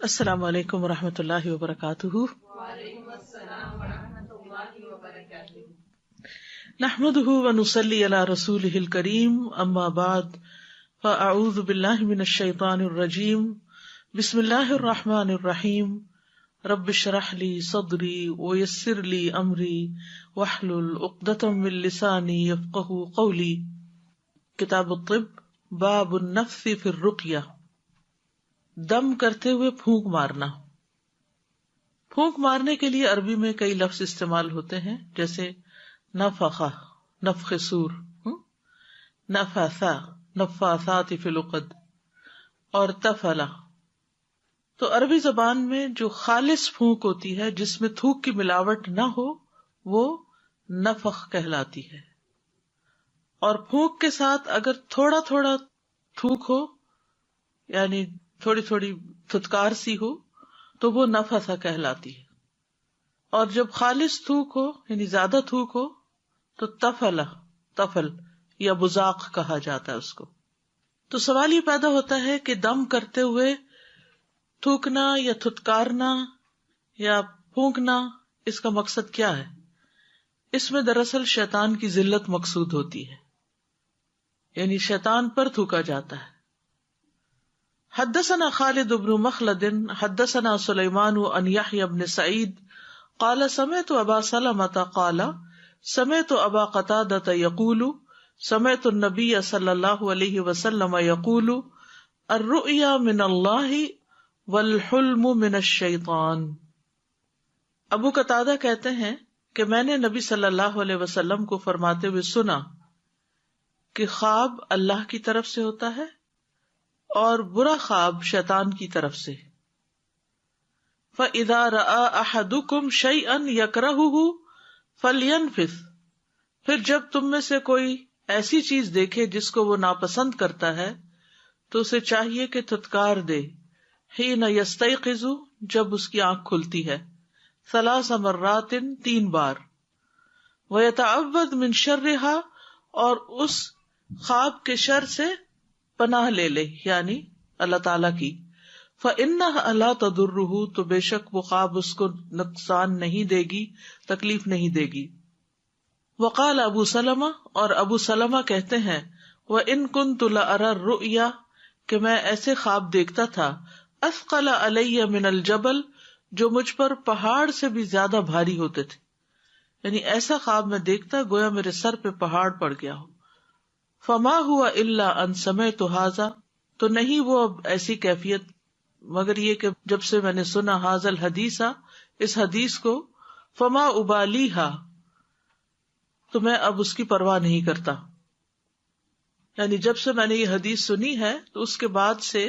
السلام علیکم ورحمۃ اللہ وبرکاتہ۔ وعلیکم السلام ورحمۃ اللہ وبرکاتہ۔ نحمده ونصلی علی رسولہ الکریم، اما بعد فاعوذ باللہ من الشیطان الرجیم، بسم اللہ الرحمن الرحیم، رب اشرح لی صدری ویسر لی امری واحلل عقدۃ من لسانی یفقہوا قولی۔ کتاب الطب، باب النفث فی الرقیہ، دم کرتے ہوئے پھونک مارنا۔ پھونک مارنے کے لیے عربی میں کئی لفظ استعمال ہوتے ہیں، جیسے نفخہ، نفخ سور، نفثا، نفاثات فی العقد، اور تفلا۔ تو عربی زبان میں جو خالص پھونک ہوتی ہے، جس میں تھوک کی ملاوٹ نہ ہو، وہ نفخ کہلاتی ہے۔ اور پھونک کے ساتھ اگر تھوڑا تھوڑا تھوک ہو، یعنی تھوڑی تھوڑی تھتکار سی ہو، تو وہ نفثہ کہلاتی ہے۔ اور جب خالص تھوک ہو، یعنی زیادہ تھوک ہو، تو تفل یا بزاق کہا جاتا ہے اس کو۔ تو سوال یہ پیدا ہوتا ہے کہ دم کرتے ہوئے تھوکنا یا تھتکارنا یا پھونکنا، اس کا مقصد کیا ہے؟ اس میں دراصل شیطان کی ذلت مقصود ہوتی ہے، یعنی شیطان پر تھوکا جاتا ہے۔ حدثنا خالد بن مخلد حدثنا سلیمان عن یحیی بن سعید قال سمعت ابا سلمة قال سمعت ابا قتادة يقول سمعت النبي صلی اللہ علیہ وسلم يقول الرؤيا من اللہ والحلم من الشیطان۔ ابو قتادہ کہتے ہیں کہ میں نے نبی صلی اللہ علیہ وسلم کو فرماتے ہوئے سنا کہ خواب اللہ کی طرف سے ہوتا ہے اور برا خواب شیطان کی طرف سے۔ فَإِذَا رَأَى أَحَدُكُمْ شَيْئًا يَكْرَهُهُ فَلْيَنْفِثْ، پھر جب تم میں سے کوئی ایسی چیز دیکھے جس کو وہ ناپسند کرتا ہے تو اسے چاہیے کہ تھتکار دے۔ حِينَ يَسْتَيْقِظُ، جب اس کی آنکھ کھلتی ہے، 3 مرات، 3 بار۔ وَيَتَعَوَّذْ مِنْ شَرِّهَا، اور اس خواب کے شر سے پناہ لے لے، یعنی اللہ تعالی کی۔ فَإِنَّهَا لَا تَضُرُّهُ، تو بے شک وہ خواب اس کو نقصان نہیں دے گی، تکلیف نہیں دے گی۔ وقال ابو سلمہ، اور ابو سلمہ کہتے ہیں وَإِن كُنتُ لَأَرَى الرُّؤْيَا، کہ میں ایسے خواب دیکھتا تھا، أَثْقَلَ عَلَيَّ مِنَ الْجَبَلِ، جو مجھ پر پہاڑ سے بھی زیادہ بھاری ہوتے تھے، یعنی ایسا خواب میں دیکھتا گویا میرے سر پہ پہاڑ پڑ گیا ہو۔ فما ہوا الا ان سمعت ھذا، تو نہیں وہ اب ایسی کیفیت مگر یہ کہ جب سے میں نے سنا ھذا الحدیث، اس حدیث کو، فما ابالیھا، تو میں اب اس کی پرواہ نہیں کرتا۔ یعنی جب سے میں نے یہ حدیث سنی ہے تو اس کے بعد سے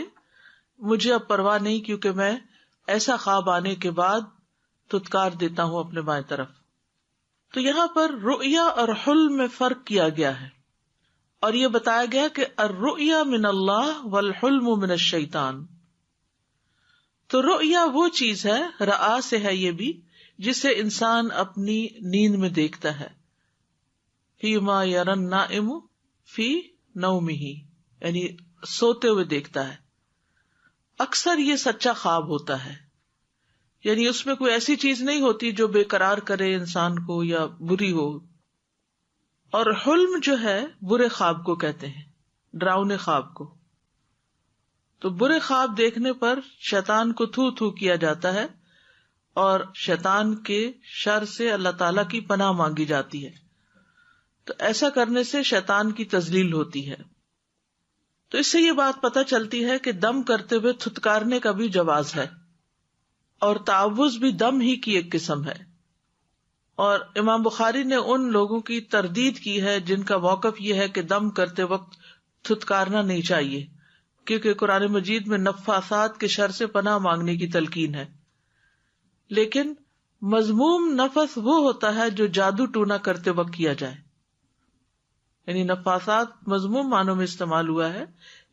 مجھے اب پرواہ نہیں، کیونکہ میں ایسا خواب آنے کے بعد تھتکار دیتا ہوں اپنے بائیں طرف۔ تو یہاں پر رؤیا اور حلم میں فرق کیا گیا ہے، اور یہ بتایا گیا کہ الرؤیا من اللہ والحلم من الشیطان۔ تو رؤیا وہ چیز ہے، رآ سے ہے یہ بھی، جسے انسان اپنی نیند میں دیکھتا ہے۔ فیما یری النائم فی نومہ، یعنی سوتے ہوئے دیکھتا ہے۔ اکثر یہ سچا خواب ہوتا ہے، یعنی اس میں کوئی ایسی چیز نہیں ہوتی جو بے قرار کرے انسان کو یا بری ہو۔ اور حلم جو ہے برے خواب کو کہتے ہیں، ڈراؤنے خواب کو۔ تو برے خواب دیکھنے پر شیطان کو تھو تھو کیا جاتا ہے، اور شیطان کے شر سے اللہ تعالیٰ کی پناہ مانگی جاتی ہے۔ تو ایسا کرنے سے شیطان کی تذلیل ہوتی ہے۔ تو اس سے یہ بات پتہ چلتی ہے کہ دم کرتے ہوئے تھتکارنے کا بھی جواز ہے، اور تعوذ بھی دم ہی کی ایک قسم ہے۔ اور امام بخاری نے ان لوگوں کی تردید کی ہے جن کا موقف یہ ہے کہ دم کرتے وقت تھتکارنا نہیں چاہیے، کیونکہ قرآن مجید میں نفاثات کے شر سے پناہ مانگنے کی تلقین ہے۔ لیکن مذموم نفس وہ ہوتا ہے جو جادو ٹونا کرتے وقت کیا جائے، یعنی نفاثات مذموم معنوں میں استعمال ہوا ہے،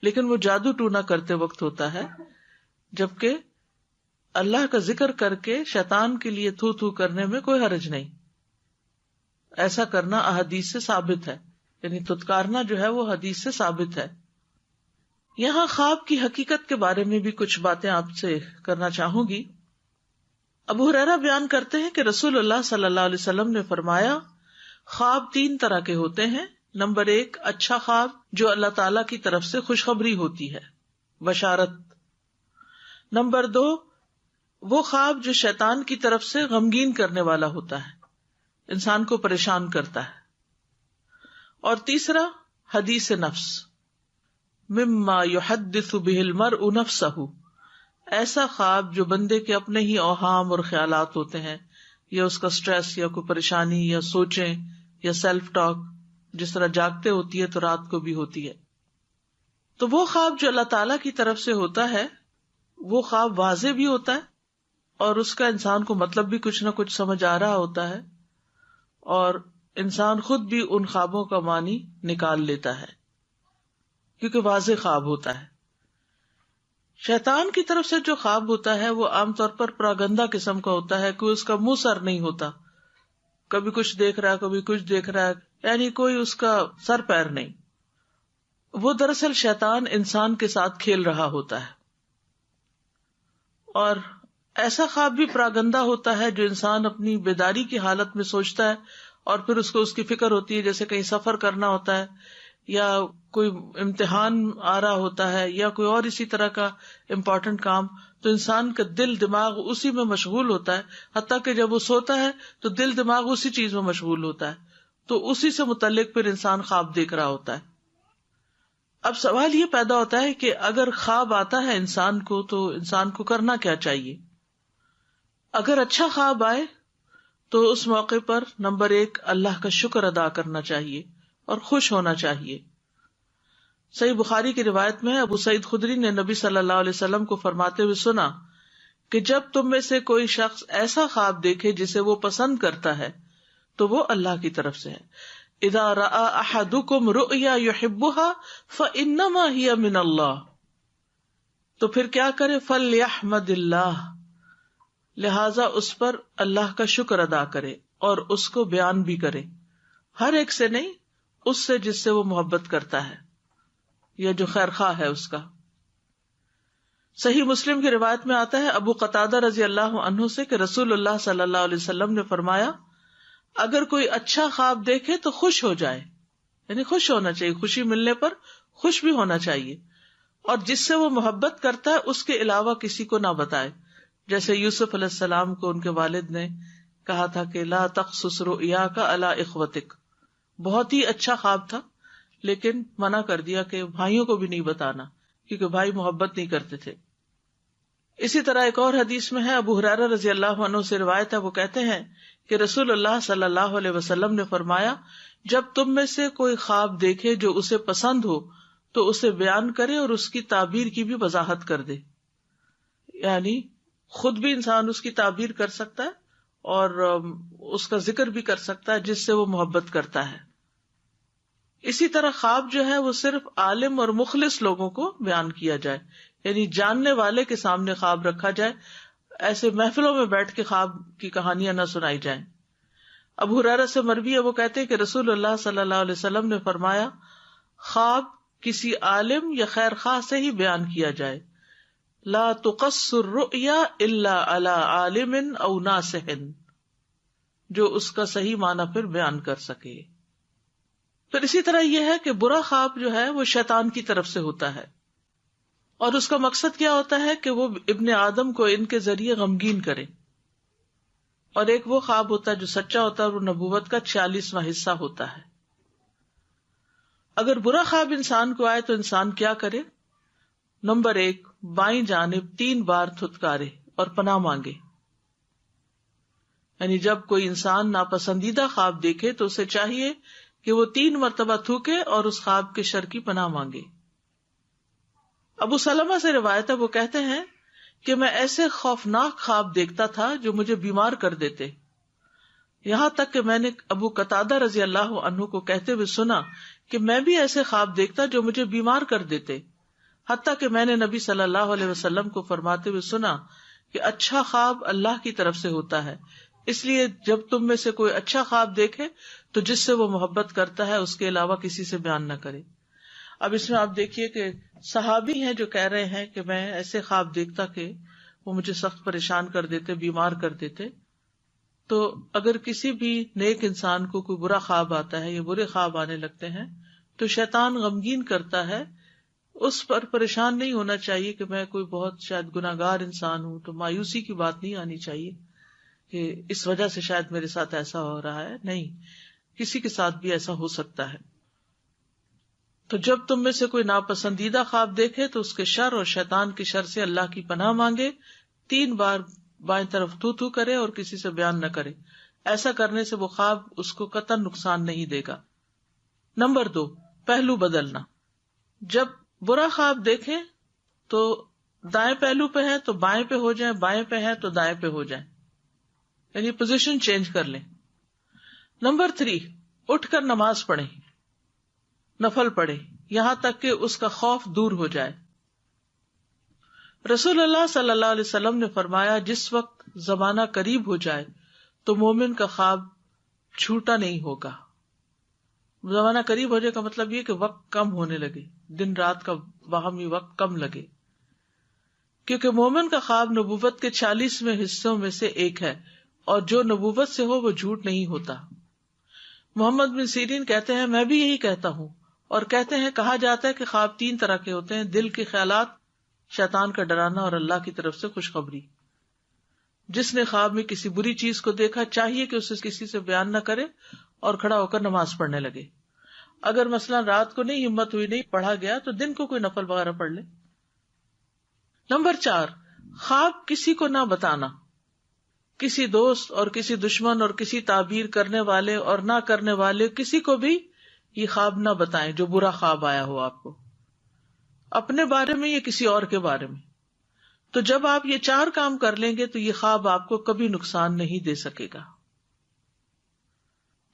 لیکن وہ جادو ٹونا کرتے وقت ہوتا ہے، جبکہ اللہ کا ذکر کر کے شیطان کے لیے تھو تھو کرنے میں کوئی حرج نہیں۔ ایسا کرنا احادیث سے ثابت ہے، یعنی تھتکارنا جو ہے وہ حدیث سے ثابت ہے۔ یہاں خواب کی حقیقت کے بارے میں بھی کچھ باتیں آپ سے کرنا چاہوں گی. ابو ہریرہ بیان کرتے ہیں کہ رسول اللہ صلی اللہ علیہ وسلم نے فرمایا خواب 3 طرح کے ہوتے ہیں. نمبر 1 اچھا خواب جو اللہ تعالی کی طرف سے خوشخبری ہوتی ہے، بشارت. نمبر 2 وہ خواب جو شیطان کی طرف سے غمگین کرنے والا ہوتا ہے، انسان کو پریشان کرتا ہے. اور تیسرا حدیث نفس، مما یحدث به المرء نفسه، ایسا خواب جو بندے کے اپنے ہی اوہام اور خیالات ہوتے ہیں، یا اس کا سٹریس یا کوئی پریشانی یا سوچیں یا سیلف ٹاک، جس طرح جاگتے ہوتی ہے تو رات کو بھی ہوتی ہے. تو وہ خواب جو اللہ تعالی کی طرف سے ہوتا ہے وہ خواب واضح بھی ہوتا ہے اور اس کا انسان کو مطلب بھی کچھ نہ کچھ سمجھ آ رہا ہوتا ہے، اور انسان خود بھی ان خوابوں کا معنی نکال لیتا ہے کیونکہ واضح خواب ہوتا ہے. شیطان کی طرف سے جو خواب ہوتا ہے وہ عام طور پر پراگندہ قسم کا ہوتا ہے، کوئی اس کا منہ سر نہیں ہوتا، کبھی کچھ دیکھ رہا ہے کبھی کچھ دیکھ رہا ہے، یعنی کوئی اس کا سر پیر نہیں. وہ دراصل شیطان انسان کے ساتھ کھیل رہا ہوتا ہے. اور ایسا خواب بھی پراگندہ ہوتا ہے جو انسان اپنی بیداری کی حالت میں سوچتا ہے اور پھر اس کو اس کی فکر ہوتی ہے، جیسے کہیں سفر کرنا ہوتا ہے یا کوئی امتحان آ رہا ہوتا ہے یا کوئی اور اسی طرح کا امپورٹنٹ کام، تو انسان کا دل دماغ اسی میں مشغول ہوتا ہے، حتیٰ کہ جب وہ سوتا ہے تو دل دماغ اسی چیز میں مشغول ہوتا ہے، تو اسی سے متعلق پھر انسان خواب دیکھ رہا ہوتا ہے. اب سوال یہ پیدا ہوتا ہے کہ اگر خواب آتا ہے انسان کو تو انسان کو کرنا کیا چاہیے؟ اگر اچھا خواب آئے تو اس موقع پر نمبر 1 اللہ کا شکر ادا کرنا چاہیے اور خوش ہونا چاہیے. صحیح بخاری کی روایت میں ابو سعید خدری نے نبی صلی اللہ علیہ وسلم کو فرماتے ہوئے سنا کہ جب تم میں سے کوئی شخص ایسا خواب دیکھے جسے وہ پسند کرتا ہے تو وہ اللہ کی طرف سے ہے. اذا رأى احدكم رؤيا يحبها فانما هي من اللہ، تو پھر کیا کرے؟ فلیحمد اللہ، لہذا اس پر اللہ کا شکر ادا کرے اور اس کو بیان بھی کرے. ہر ایک سے نہیں، اس سے جس سے وہ محبت کرتا ہے یا جو خیر خواہ ہے اس کا. صحیح مسلم کی روایت میں آتا ہے ابو قتادہ رضی اللہ عنہ سے کہ رسول اللہ صلی اللہ علیہ وسلم نے فرمایا اگر کوئی اچھا خواب دیکھے تو خوش ہو جائے، یعنی خوش ہونا چاہیے، خوشی ملنے پر خوش بھی ہونا چاہیے، اور جس سے وہ محبت کرتا ہے اس کے علاوہ کسی کو نہ بتائے. جیسے یوسف علیہ السلام کو ان کے والد نے کہا تھا کہ لا تقصص رؤیاک علی اخوتک، بہت ہی اچھا خواب تھا لیکن منع کر دیا کہ بھائیوں کو بھی نہیں بتانا کیونکہ بھائی محبت نہیں کرتے تھے. اسی طرح ایک اور حدیث میں ہے، ابو ہریرہ رضی اللہ عنہ سے روایت ہے، وہ کہتے ہیں کہ رسول اللہ صلی اللہ علیہ وسلم نے فرمایا جب تم میں سے کوئی خواب دیکھے جو اسے پسند ہو تو اسے بیان کرے اور اس کی تعبیر کی بھی وضاحت کر دے. یعنی خود بھی انسان اس کی تعبیر کر سکتا ہے اور اس کا ذکر بھی کر سکتا ہے جس سے وہ محبت کرتا ہے. اسی طرح خواب جو ہے وہ صرف عالم اور مخلص لوگوں کو بیان کیا جائے، یعنی جاننے والے کے سامنے خواب رکھا جائے، ایسے محفلوں میں بیٹھ کے خواب کی کہانیاں نہ سنائی جائیں. ابو ہریرہ سے مروی ہے، وہ کہتے ہیں کہ رسول اللہ صلی اللہ علیہ وسلم نے فرمایا خواب کسی عالم یا خیر خواہ سے ہی بیان کیا جائے. لا تقص الرؤیا الا علی عالم او ناصح، جو اس کا صحیح معنی پھر بیان کر سکے. پھر اسی طرح یہ ہے کہ برا خواب جو ہے وہ شیطان کی طرف سے ہوتا ہے، اور اس کا مقصد کیا ہوتا ہے کہ وہ ابن آدم کو ان کے ذریعے غمگین کرے. اور ایک وہ خواب ہوتا ہے جو سچا ہوتا ہے، وہ نبوت کا 46واں حصہ ہوتا ہے. اگر برا خواب انسان کو آئے تو انسان کیا کرے؟ نمبر 1 بائیں جانب 3 بار تھتکارے اور پناہ مانگے. یعنی جب کوئی انسان ناپسندیدہ خواب دیکھے تو اسے چاہیے کہ وہ 3 مرتبہ تھوکے اور اس خواب کے شر کی پناہ مانگے. ابو سلمہ سے روایت ہے، وہ کہتے ہیں کہ میں ایسے خوفناک خواب دیکھتا تھا جو مجھے بیمار کر دیتے، یہاں تک کہ میں نے ابو قتادہ رضی اللہ عنہ کو کہتے ہوئے سنا کہ میں بھی ایسے خواب دیکھتا جو مجھے بیمار کر دیتے، حتیٰ کہ میں نے نبی صلی اللہ علیہ وسلم کو فرماتے ہوئے سنا کہ اچھا خواب اللہ کی طرف سے ہوتا ہے، اس لیے جب تم میں سے کوئی اچھا خواب دیکھے تو جس سے وہ محبت کرتا ہے اس کے علاوہ کسی سے بیان نہ کرے. اب اس میں آپ دیکھیے کہ صحابی ہیں جو کہہ رہے ہیں کہ میں ایسے خواب دیکھتا کہ وہ مجھے سخت پریشان کر دیتے، بیمار کر دیتے. تو اگر کسی بھی نیک انسان کو کوئی برا خواب آتا ہے یا برے خواب آنے لگتے ہیں تو شیطان غمگین کرتا ہے، اس پر پریشان نہیں ہونا چاہیے کہ میں کوئی بہت شاید گناہگار انسان ہوں. تو مایوسی کی بات نہیں آنی چاہیے کہ اس وجہ سے شاید میرے ساتھ ایسا ہو رہا ہے. نہیں، کسی کے ساتھ بھی ایسا ہو سکتا ہے. تو جب تم میں سے کوئی ناپسندیدہ خواب دیکھے تو اس کے شر اور شیطان کی شر سے اللہ کی پناہ مانگے. 3 بار بائیں طرف تو کرے اور کسی سے بیان نہ کرے. ایسا کرنے سے وہ خواب اس کو قطعاً نقصان نہیں دے گا. نمبر 2، پہلو بدلنا. جب برا خواب دیکھیں تو دائیں پہلو پہ ہے تو بائیں پہ ہو جائیں، بائیں پہ ہے تو دائیں پہ ہو جائیں، یعنی پوزیشن چینج کر لیں. نمبر 3، اٹھ کر نماز پڑھیں، نفل پڑھیں، یہاں تک کہ اس کا خوف دور ہو جائے. رسول اللہ صلی اللہ علیہ وسلم نے فرمایا جس وقت زمانہ قریب ہو جائے تو مومن کا خواب چھوٹا نہیں ہوگا. زمانہ قریب ہو جائے کا مطلب یہ کہ وقت کم ہونے لگے، دن رات کا باہمی وقت کم لگے، کیونکہ مومن کا خواب نبوت کے 40ویں حصوں میں سے ایک ہے، اور جو نبوت سے ہو وہ جھوٹ نہیں ہوتا. محمد بن سیرین کہتے ہیں میں بھی یہی کہتا ہوں، اور کہتے ہیں کہا جاتا ہے کہ خواب 3 طرح کے ہوتے ہیں: دل کے خیالات، شیطان کا ڈرانا، اور اللہ کی طرف سے خوشخبری. جس نے خواب میں کسی بری چیز کو دیکھا چاہیے کہ اسے کسی سے بیان نہ کرے اور کھڑا ہو کر نماز پڑھنے لگے. اگر مثلا رات کو نہیں ہمت ہوئی، نہیں پڑھا گیا، تو دن کو کوئی نفل وغیرہ پڑھ لے. نمبر 4، خواب کسی کو نہ بتانا. کسی دوست اور کسی دشمن اور کسی تعبیر کرنے والے اور نہ کرنے والے کسی کو بھی یہ خواب نہ بتائیں جو برا خواب آیا ہو آپ کو، اپنے بارے میں یا کسی اور کے بارے میں. تو جب آپ یہ 4 کام کر لیں گے تو یہ خواب آپ کو کبھی نقصان نہیں دے سکے گا.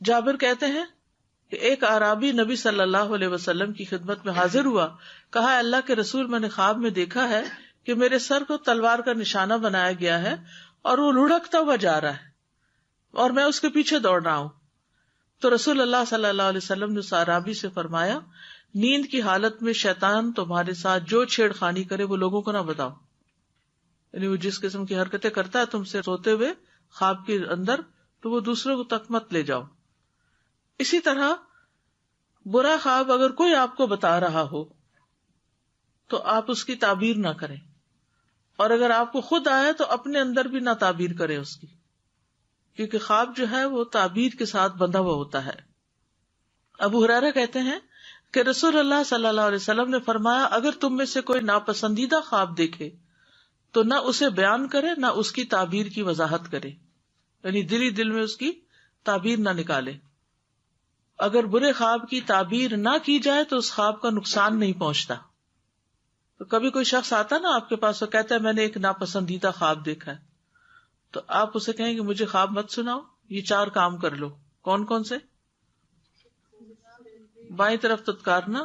جابر کہتے ہیں کہ ایک اعرابی نبی صلی اللہ علیہ وسلم کی خدمت میں حاضر ہوا. کہا اللہ کے رسول، میں نے خواب میں دیکھا ہے کہ میرے سر کو تلوار کا نشانہ بنایا گیا ہے اور وہ لڑکتا ہوا جا رہا ہے اور میں اس کے پیچھے دوڑ رہا ہوں. تو رسول اللہ صلی اللہ علیہ وسلم نے اس اعرابی سے فرمایا نیند کی حالت میں شیطان تمہارے ساتھ جو چھیڑ خانی کرے وہ لوگوں کو نہ بتاؤ. یعنی وہ جس قسم کی حرکتیں کرتا ہے تم سے سوتے ہوئے خواب کے اندر، تو وہ دوسروں کو تک مت لے جاؤ. اسی طرح برا خواب اگر کوئی آپ کو بتا رہا ہو تو آپ اس کی تعبیر نہ کریں، اور اگر آپ کو خود آئے تو اپنے اندر بھی نہ تعبیر کریں اس کی، کیونکہ خواب جو ہے وہ تعبیر کے ساتھ بندھا ہوا ہوتا ہے. ابو ہریرہ کہتے ہیں کہ رسول اللہ صلی اللہ علیہ وسلم نے فرمایا اگر تم میں سے کوئی ناپسندیدہ خواب دیکھے تو نہ اسے بیان کرے نہ اس کی تعبیر کی وضاحت کرے، یعنی دل میں اس کی تعبیر نہ نکالے. اگر برے خواب کی تعبیر نہ کی جائے تو اس خواب کا نقصان نہیں پہنچتا. تو کبھی کوئی شخص آتا نا آپ کے پاس اور کہتا ہے میں نے ایک ناپسندیدہ خواب دیکھا ہے، تو آپ اسے کہیں کہ مجھے خواب مت سناؤ، یہ 4 کام کر لو. کون کون سے؟ بائیں طرف تتکارنا،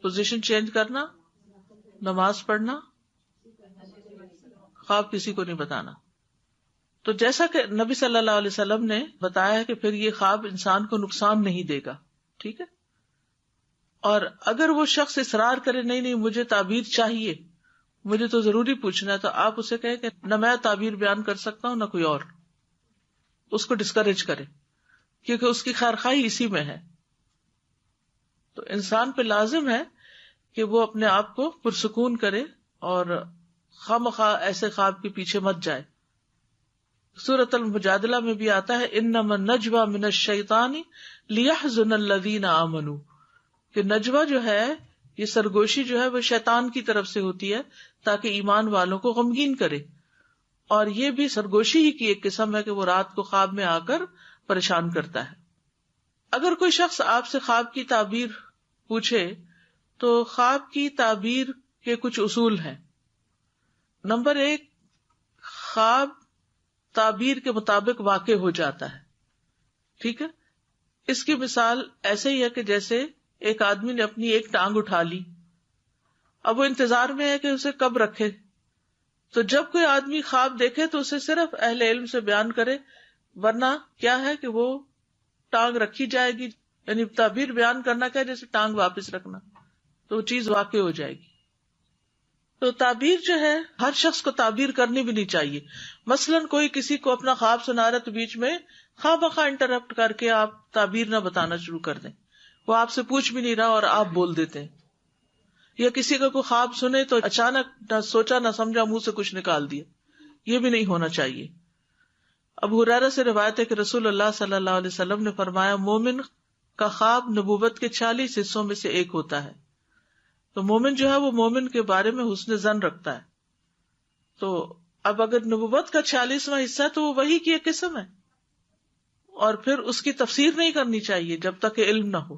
پوزیشن چینج کرنا، نماز پڑھنا، خواب کسی کو نہیں بتانا. تو جیسا کہ نبی صلی اللہ علیہ وسلم نے بتایا ہے کہ پھر یہ خواب انسان کو نقصان نہیں دے گا. ٹھیک ہے. اور اگر وہ شخص اصرار کرے نہیں مجھے تعبیر چاہیے، مجھے تو ضروری پوچھنا ہے، تو آپ اسے کہیں کہ نہ میں تعبیر بیان کر سکتا ہوں نہ کوئی اور. اس کو ڈسکریج کرے، کیونکہ اس کی خیرخواہی اسی میں ہے. تو انسان پہ لازم ہے کہ وہ اپنے آپ کو پرسکون کرے اور خواہ ایسے خواب کے پیچھے مت جائے. سورۃ المجادلہ میں بھی آتا ہے انما النجوى من الشیطان لیحزن الذین آمنوا، کہ نجوہ جو ہے، یہ سرگوشی جو ہے وہ شیطان کی طرف سے ہوتی ہے تاکہ ایمان والوں کو غمگین کرے. اور یہ بھی سرگوشی ہی کی ایک قسم ہے کہ وہ رات کو خواب میں آ کر پریشان کرتا ہے. اگر کوئی شخص آپ سے خواب کی تعبیر پوچھے تو خواب کی تعبیر کے کچھ اصول ہیں. نمبر 1، خواب تعبیر کے مطابق واقع ہو جاتا ہے. ٹھیک ہے. اس کی مثال ایسے ہی ہے کہ جیسے ایک آدمی نے اپنی ایک ٹانگ اٹھا لی، اب وہ انتظار میں ہے کہ اسے کب رکھے. تو جب کوئی آدمی خواب دیکھے تو اسے صرف اہل علم سے بیان کرے، ورنہ کیا ہے کہ وہ ٹانگ رکھی جائے گی، یعنی تعبیر بیان کرنا کیا جیسے ٹانگ واپس رکھنا، تو وہ چیز واقع ہو جائے گی. تو تعبیر جو ہے ہر شخص کو تعبیر کرنی بھی نہیں چاہیے. مثلاً کوئی کسی کو اپنا خواب سنا رہا تو بیچ میں خواہ بخواہ انٹرپٹ کر کے آپ تعبیر نہ بتانا شروع کر دیں. وہ آپ سے پوچھ بھی نہیں رہا اور آپ بول دیتے ہیں. یا کسی کا کوئی خواب سنے تو اچانک نہ سوچا نہ سمجھا منہ سے کچھ نکال دیا، یہ بھی نہیں ہونا چاہیے. ابو ہریرہ سے روایت ہے کہ رسول اللہ صلی اللہ علیہ وسلم نے فرمایا مومن کا خواب نبوت کے 40 حصوں میں سے ایک ہوتا ہے. تو مومن جو ہے وہ مومن کے بارے میں حسن ظن رکھتا ہے. تو اب اگر نبوت کا 46واں حصہ ہے تو وہ وحی کی ایک قسم ہے، اور پھر اس کی تفسیر نہیں کرنی چاہیے جب تک کہ علم نہ ہو.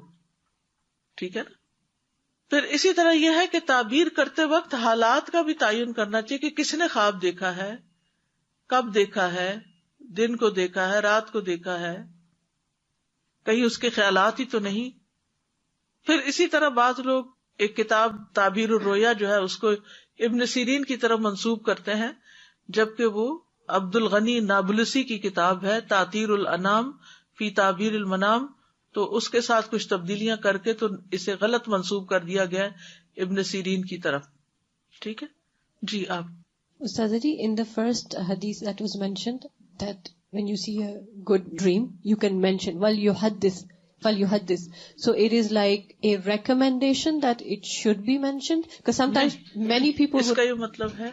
ٹھیک ہے نا. پھر اسی طرح یہ ہے کہ تعبیر کرتے وقت حالات کا بھی تعین کرنا چاہیے کہ کس نے خواب دیکھا ہے، کب دیکھا ہے، دن کو دیکھا ہے، رات کو دیکھا ہے، کہیں اس کے خیالات ہی تو نہیں. پھر اسی طرح بعض لوگ ایک کتاب تعبیر الرؤیا جو ہے اس کو ابن سیرین کی طرف منسوب کرتے ہیں، جبکہ وہ عبد الغنی نابلسی کی کتاب ہے تعطیر الانام فی تعبیر المنام. تو اس کے ساتھ کچھ تبدیلیاں کر کے تو اسے غلط منسوب کر دیا گیا ہے ابن سیرین کی طرف. ٹھیک ہے جی. آپ Ustaz ji, in the first hadith that was mentioned, that when you see a good dream, you can mention, well, you had this. So it is like a recommendation that it should be mentioned? Because sometimes many people اس کا یہ مطلب ہے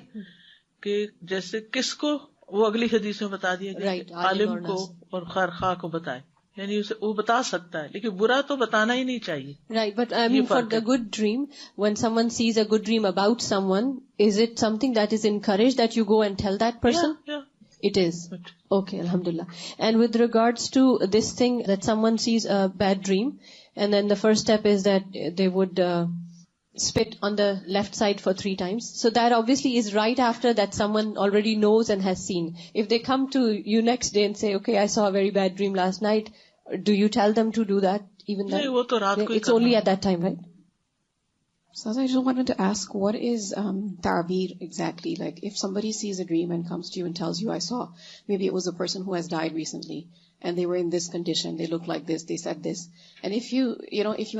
کہ جیسے کس کو وہ اگلی حدیث میں بتا دیا گیا عالم کو اور خواہ کو بتائے، یعنی اسے وہ بتا سکتا ہے لیکن برا تو بتانا ہی نہیں چاہیے. Right, but I mean for the good dream, when someone sees a good dream about someone, is it something that is encouraged that you go and tell that person? Yeah. It is. Okay, alhamdulillah. And with regards to this thing that someone sees a bad dream, and then the first step is that they would spit on the left side for 3 times. So that obviously is right after that someone already knows and has seen. If they come to you next day and say, okay, I saw a very bad dream last night, do you tell them to do that even then? نہیں، وہ تو رات کو It's only at that time, right? So I just wanted to ask, what is ta'bir exactly? Like if somebody sees a dream and comes to you and tells you, I saw, maybe it was a person who has died recently and they were in this condition, they looked like this, they said this. And if you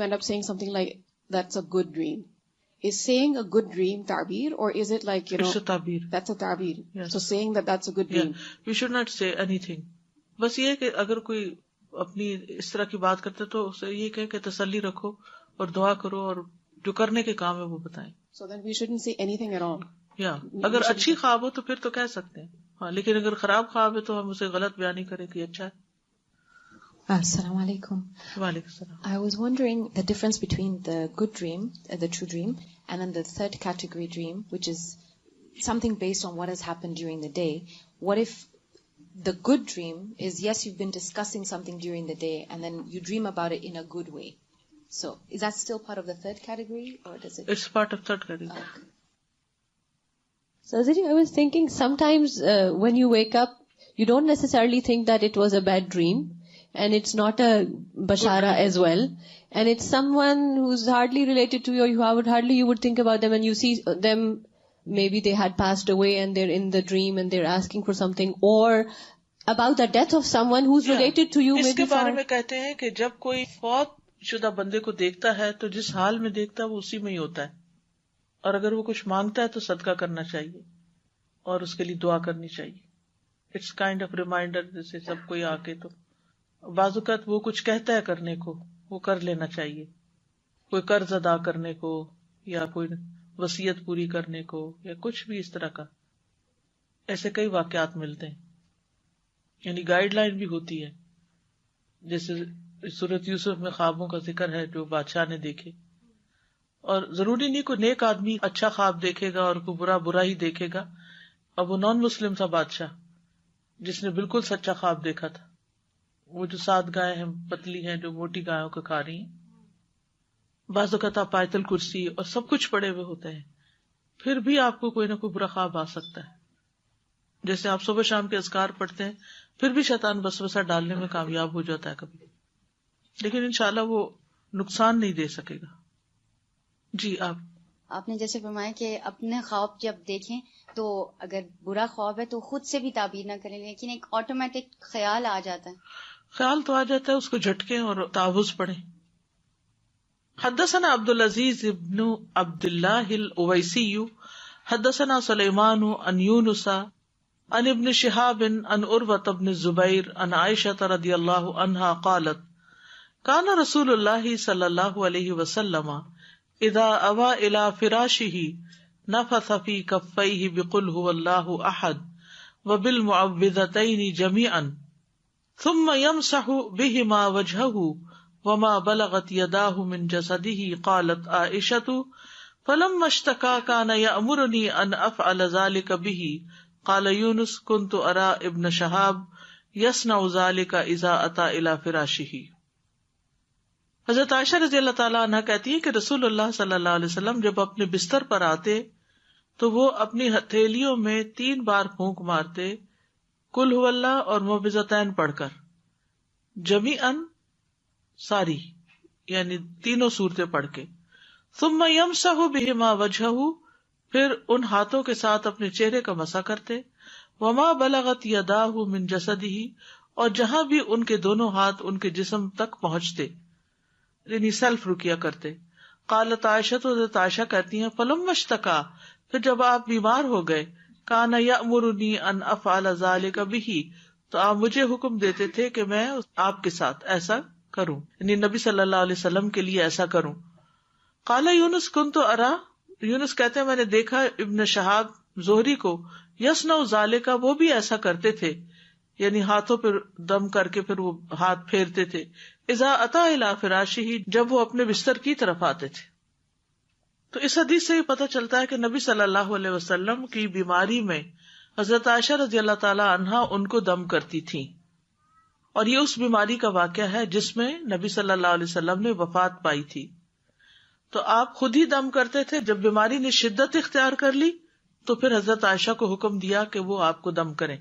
end up saying something like, that's a good dream. Is saying a good dream ta'bir, or is it like, it's a ta'bir. That's a ta'bir. Yes. So saying that that's a good dream. Yeah. You should not say anything. بس یہ کہ اگر کوئی اپنی اس طرح کی بات کرتے تو اسے یہ کہے کہ تسلی رکھو اور دعا کرو اور جو کرنے کے کام ہے وہ بتائیں. So then we shouldn't say anything at all. اگر اچھی خواب ہو تو پھر تو کہہ سکتے ہیں، ہاں، لیکن اگر خراب خواب ہے تو ہم اسے غلط بیان نہیں کریں کہ اچھا ہے. Assalamu alaikum. وعلیکم السلام. I was wondering the difference between the good dream, the true dream, and then the third category dream, which is something based on what has happened during the day. What if the good dream is, yes, you've been discussing something during the day and then you dream about it in a good way? So is that still part of the third category, or does it? It's part of third category. Okay. So I was thinking sometimes when you wake up, you don't necessarily think that it was a bad dream, and it's not a bashara as well, and it's someone who's hardly related to you, you would think about them, and you see them, maybe they had passed away and they're in the dream and they're asking for something, or about the death of someone who's related to you. اس کے بارے میں کہتے ہیں کہ جب کوئی فوت شدہ بندے کو دیکھتا ہے تو جس حال میں دیکھتا ہے وہ اسی میں ہی ہوتا ہے، اور اگر وہ کچھ مانگتا ہے تو صدقہ کرنا چاہیے اور اس کے لیے دعا کرنی چاہیے. اٹس کائنڈ آف ریمائنڈر، جیسے سب کوئی آ کے تو بعض اوقات وہ کچھ کہتا ہے کرنے کو وہ کر لینا چاہیے، کوئی قرض ادا کرنے کو یا کوئی وصیت پوری کرنے کو یا کچھ بھی اس طرح کا. ایسے کئی واقعات ملتے ہیں، یعنی گائیڈ لائن بھی ہوتی ہے. جیسے سورۃ یوسف میں خوابوں کا ذکر ہے جو بادشاہ نے دیکھے، اور ضروری نہیں کوئی نیک آدمی اچھا خواب دیکھے گا اور کوئی برا ہی دیکھے گا. اب وہ نان مسلم تھا بادشاہ جس نے بالکل سچا خواب دیکھا تھا. وہ جو 7 گائیں ہیں پتلی ہیں جو موٹی گایوں کو کھا رہی ہیں، بعض اوقات آپ آیت الکرسی اور سب کچھ پڑے ہوئے ہوتے ہیں، پھر بھی آپ کو کوئی نہ کوئی برا خواب آ سکتا ہے. جیسے آپ صبح شام کے اذکار پڑھتے ہیں پھر بھی شیطان وسوسہ ڈالنے میں کامیاب ہو جاتا ہے کبھی، لیکن انشاءاللہ وہ نقصان نہیں دے سکے گا. جی. آپ نے جیسے فرمایا کہ اپنے خواب جب دیکھیں تو اگر برا خواب ہے تو خود سے بھی تعبیر نہ کریں، لیکن ایک آٹومیٹک خیال آ جاتا ہے. خیال تو آ جاتا ہے، اس کو جھٹکیں اور تعوذ پڑھیں. حدثنا عبد العزیز ابن عبد اللہ الاویسی حدثنا سلیمان عن یونس عن ابن شہاب عن عروۃ بن الزبیر عن عائشہ رضی اللہ عنہا قالت کان رسول اللہ صلی اللہ علیہ وسلم اذا اوى الى فراشہ نفث في کفیہ بقل هو اللہ احد وبالمعوذتین جميعا ثم يمسح بهما وجهه وما بلغت يداه من جسده. قالت عائشة فلما اشتكى كان يأمرني أن أفعل ذلك به. قال يونس كنت أرى ابن شهاب يصنع ذلك إذا أتى إلى فراشه. حضرت عائشہ رضی اللہ تعالیٰ عنہ کہتی ہیں کہ رسول اللہ صلی اللہ علیہ وسلم جب اپنے بستر پر آتے تو وہ اپنی ہتھیلیوں میں 3 بار پھونک مارتے، قل هو اللہ اور معوذتین پڑھ کر، جمیعاً ساری یعنی تینوں صورتیں پڑھ کے، ثم یمسح بہما وجہہ پھر ان ہاتھوں کے ساتھ اپنے چہرے کا مسح کرتے، وما بلغت یداہ من جسدہ اور جہاں بھی ان کے دونوں ہاتھ ان کے جسم تک پہنچتے یعنی سیلف رکیا کرتے. قالت عائشہ تو حضرت عائشہ کہتی ہیں فلما اشتکا پھر جب آپ بیمار ہو گئے، کان یأمرنی ان افعل ذلک بہ تو آپ مجھے حکم دیتے تھے کہ میں آپ کے ساتھ ایسا کروں، یعنی نبی صلی اللہ علیہ وسلم کے لیے ایسا کروں. قال یونس کنت ارا یونس کہتے ہیں میں نے دیکھا ابن شہاب زہری کو یصنع ذالک وہ بھی ایسا کرتے تھے، یعنی ہاتھوں پر دم کر کے پھر وہ ہاتھ پھیرتے تھے. اذا اتا الی فراشہ جب وہ اپنے بستر کی طرف آتے تھے. تو اس حدیث سے یہ پتہ چلتا ہے کہ نبی صلی اللہ علیہ وسلم کی بیماری میں حضرت عائشہ رضی اللہ تعالی عنہا ان کو دم کرتی تھی، اور یہ اس بیماری کا واقعہ ہے جس میں نبی صلی اللہ علیہ وسلم نے وفات پائی تھی. تو آپ خود ہی دم کرتے تھے، جب بیماری نے شدت اختیار کر لی تو پھر حضرت عائشہ کو حکم دیا کہ وہ آپ کو دم کریں.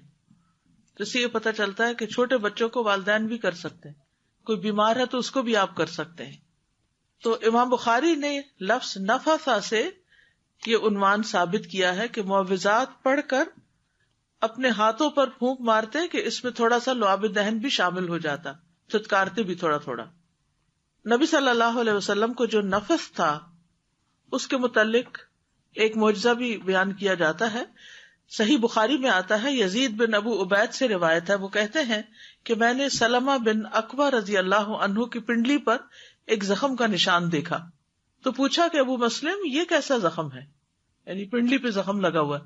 تو اس سے یہ پتہ چلتا ہے کہ چھوٹے بچوں کو والدین بھی کر سکتے ہیں، کوئی بیمار ہے تو اس کو بھی آپ کر سکتے ہیں. تو امام بخاری نے لفظ نفث سے یہ عنوان ثابت کیا ہے کہ معوذات پڑھ کر اپنے ہاتھوں پر پھونک مارتے کہ اس میں تھوڑا سا لعاب دہن بھی شامل ہو جاتا، چتکارتے بھی تھوڑا تھوڑا. نبی صلی اللہ علیہ وسلم کو جو نفث تھا اس کے متعلق ایک معجزہ بھی بیان کیا جاتا ہے. صحیح بخاری میں آتا ہے، یزید بن ابو عبید سے روایت ہے، وہ کہتے ہیں کہ میں نے سلمہ بن اکوع رضی اللہ عنہ کی پنڈلی پر ایک زخم کا نشان دیکھا تو پوچھا کہ ابو مسلم یہ کیسا زخم ہے، یعنی پنڈلی پہ زخم لگا ہوا ہے.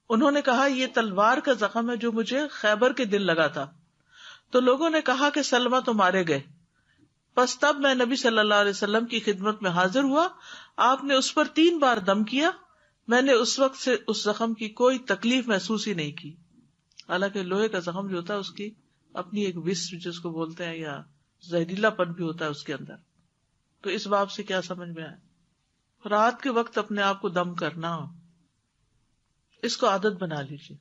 انہوں نے کہا یہ تلوار کا زخم ہے جو مجھے خیبر کے دن لگا تھا. تو لوگوں نے کہا کہ سلمہ تو مارے گئے. پس تب میں نبی صلی اللہ علیہ وسلم کی خدمت میں حاضر ہوا، آپ نے اس پر 3 بار دم کیا. میں نے اس وقت سے اس زخم کی کوئی تکلیف محسوس ہی نہیں کی. حالانکہ لوہے کا زخم جو ہوتا ہے اس کی اپنی ایک وس جس کو بولتے ہیں یا زہریلا پن بھی ہوتا ہے اس کے اندر. تو اس باب سے کیا سمجھ میں آیا؟ رات کے وقت اپنے آپ کو دم کرنا، اس کو عادت بنا لیجیے.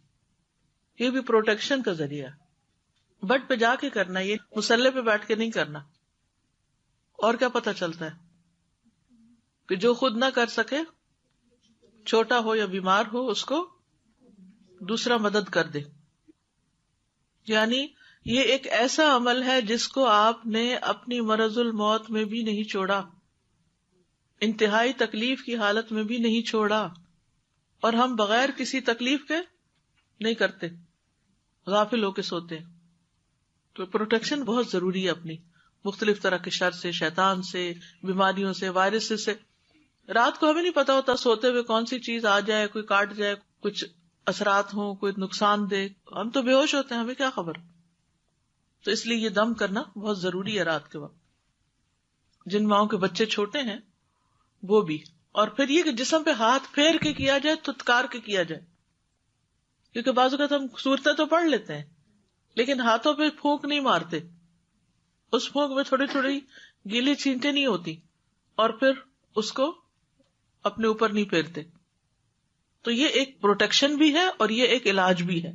یہ بھی پروٹیکشن کا ذریعہ. بٹ پہ جا کے کرنا، یہ مسلح پہ بیٹھ کے نہیں کرنا. اور کیا پتہ چلتا ہے کہ جو خود نہ کر سکے، چھوٹا ہو یا بیمار ہو، اس کو دوسرا مدد کر دے. یعنی یہ ایک ایسا عمل ہے جس کو آپ نے اپنی مرض الموت میں بھی نہیں چھوڑا، انتہائی تکلیف کی حالت میں بھی نہیں چھوڑا، اور ہم بغیر کسی تکلیف کے نہیں کرتے، غافل ہو کے سوتے. تو پروٹیکشن بہت ضروری ہے اپنی، مختلف طرح کے شر سے، شیطان سے، بیماریوں سے، وائرس سے. رات کو ہمیں نہیں پتا ہوتا سوتے ہوئے کون سی چیز آ جائے، کوئی کاٹ جائے، کچھ اثرات ہوں، کوئی نقصان دے. ہم تو بے ہوش ہوتے ہیں، ہمیں کیا خبر. تو اس لیے یہ دم کرنا بہت ضروری ہے رات کے وقت. جن ماؤں کے بچے چھوٹے ہیں وہ بھی. اور پھر یہ کہ جسم پہ ہاتھ پھیر کے کیا جائے، تھتکار کے کیا جائے، کیونکہ بعض اوقات ہم صورتیں تو پڑھ لیتے ہیں لیکن ہاتھوں پہ پھونک نہیں مارتے. اس پھونک میں تھوڑی تھوڑی گیلی چھینٹیں نہیں ہوتی اور پھر اس کو اپنے اوپر نہیں پھیرتے. تو یہ ایک پروٹیکشن بھی ہے اور یہ ایک علاج بھی ہے.